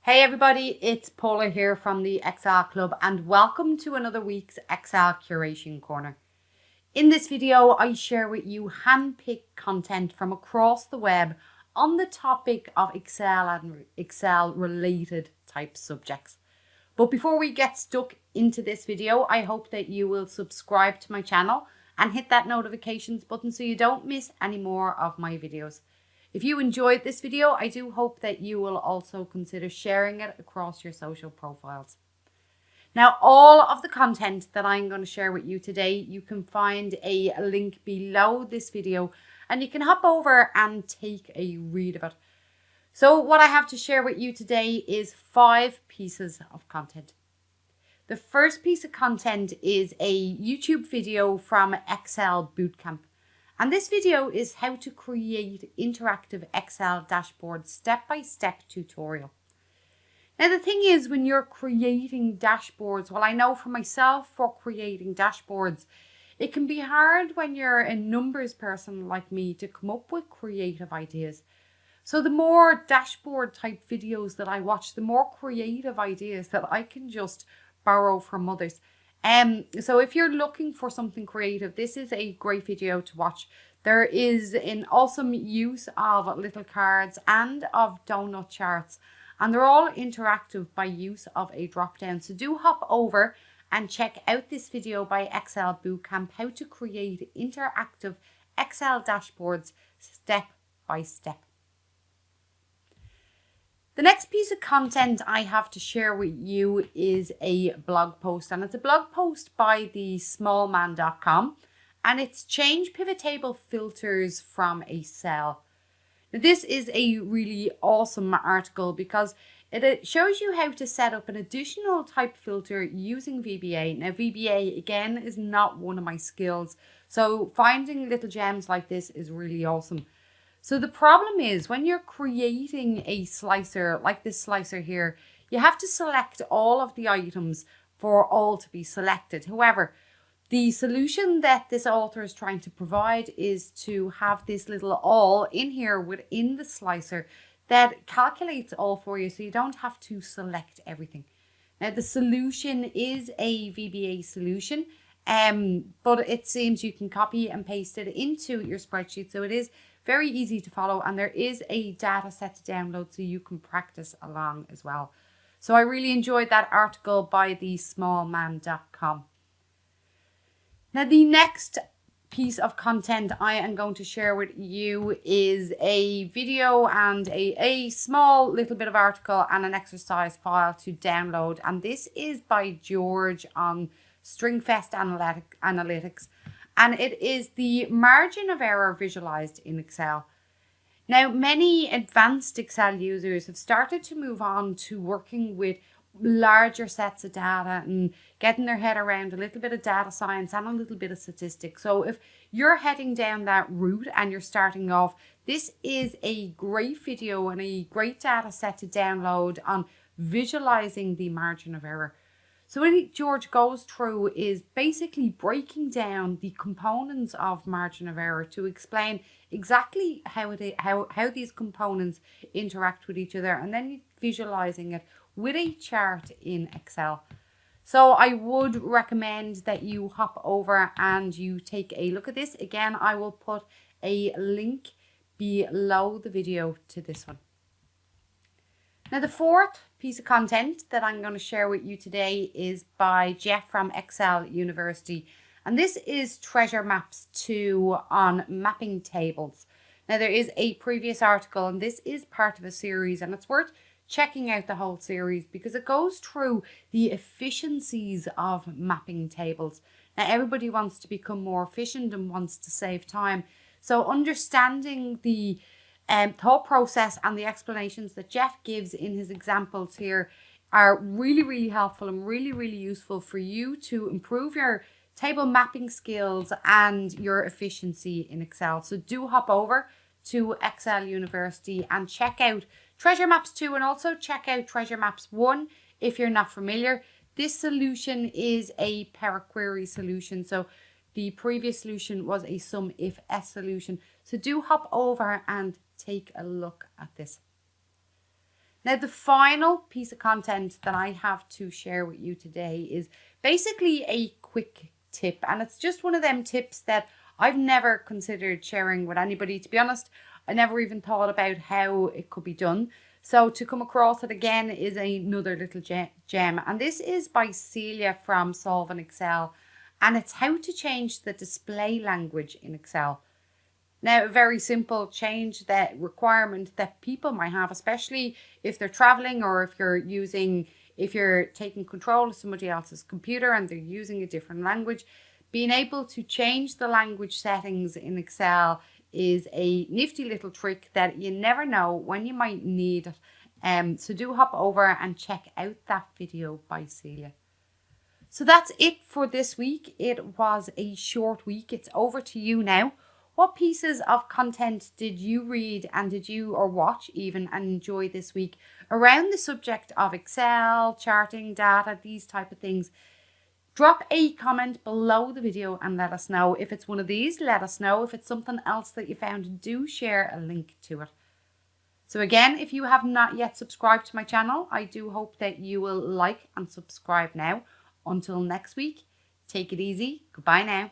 Hey everybody, it's Paula here from the Excel Club and welcome to another week's Excel Curation Corner. In this video, I share with you hand-picked content from across the web on the topic of Excel and Excel related type subjects. But before we get stuck into this video, I hope that you will subscribe to my channel and hit that notifications button so you don't miss any more of my videos. If you enjoyed this video, I do hope that you will also consider sharing it across your social profiles. Now, all of the content that I'm going to share with you today, you can find a link below this video and you can hop over and take a read of it. So what I have to share with you today is 5 pieces of content. The first piece of content is a YouTube video from Excel Bootcamp. And this video is how to create interactive Excel dashboards step-by-step tutorial. Now the thing is, when you're creating dashboards, well, I know for myself, for creating dashboards, it can be hard when you're a numbers person like me to come up with creative ideas. So the more dashboard type videos that I watch, the more creative ideas that I can just borrow from others. So if you're looking for something creative, this is a great video to watch. There is an awesome use of little cards and of donut charts, and they're all interactive by use of a drop down. So do hop over and check out this video by Excel Bootcamp, how to create interactive Excel dashboards step by step. The next piece of content I have to share with you is a blog post, and it's a blog post by the smallman.com, and it's change pivot table filters from a cell. Now, this is a really awesome article because it shows you how to set up an additional type filter using VBA. Now, VBA again is not one of my skills, so finding little gems like this is really awesome. So the problem is when you're creating a slicer like this slicer here, you have to select all of the items for all to be selected. However, the solution that this author is trying to provide is to have this little all in here within the slicer that calculates all for you, so you don't have to select everything. Now the solution is a VBA solution, but it seems you can copy and paste it into your spreadsheet, so it is very easy to follow, and there is a data set to download so you can practice along as well. So I really enjoyed that article by the smallman.com. Now the next piece of content I am going to share with you is a video and a small little bit of article and an exercise file to download, and this is by George on Stringfest Analytics. And it is the margin of error visualized in Excel. Now, many advanced Excel users have started to move on to working with larger sets of data and getting their head around a little bit of data science and a little bit of statistics. So if you're heading down that route and you're starting off, this is a great video and a great data set to download on visualizing the margin of error. So what George goes through is basically breaking down the components of margin of error to explain exactly how these components interact with each other, and then visualizing it with a chart in Excel. So I would recommend that you hop over and you take a look at this. Again, I will put a link below the video to this one. Now the fourth piece of content that I'm going to share with you today is by Jeff from Excel University, and this is Treasure Maps 2 on mapping tables. Now there is a previous article, and this is part of a series, and it's worth checking out the whole series because it goes through the efficiencies of mapping tables. Now everybody wants to become more efficient and wants to save time, so understanding the thought process and the explanations that Jeff gives in his examples here are really, really helpful and really, really useful for you to improve your table mapping skills and your efficiency in Excel. So do hop over to Excel University and check out Treasure Maps 2 and also check out Treasure Maps 1 if you're not familiar. This solution is a Power Query solution. So the previous solution was a sum if S solution. So do hop over and take a look at this. Now, the final piece of content that I have to share with you today is basically a quick tip. And it's just one of them tips that I've never considered sharing with anybody. To be honest, I never even thought about how it could be done. So to come across it again is another little gem. And this is by Celia from Solving Excel. And it's how to change the display language in Excel. Now, a very simple change, that requirement that people might have, especially if they're traveling or if you're taking control of somebody else's computer and they're using a different language. Being able to change the language settings in Excel is a nifty little trick that you never know when you might need it. So do hop over and check out that video by Celia. So that's it for this week. It was a short week. It's over to you now. What pieces of content did you read and did you or watch even and enjoy this week around the subject of Excel, charting, data, these type of things? Drop a comment below the video and let us know. If it's one of these, let us know. If it's something else that you found, do share a link to it. So again, if you have not yet subscribed to my channel, I do hope that you will like and subscribe now. Until next week, take it easy. Goodbye now.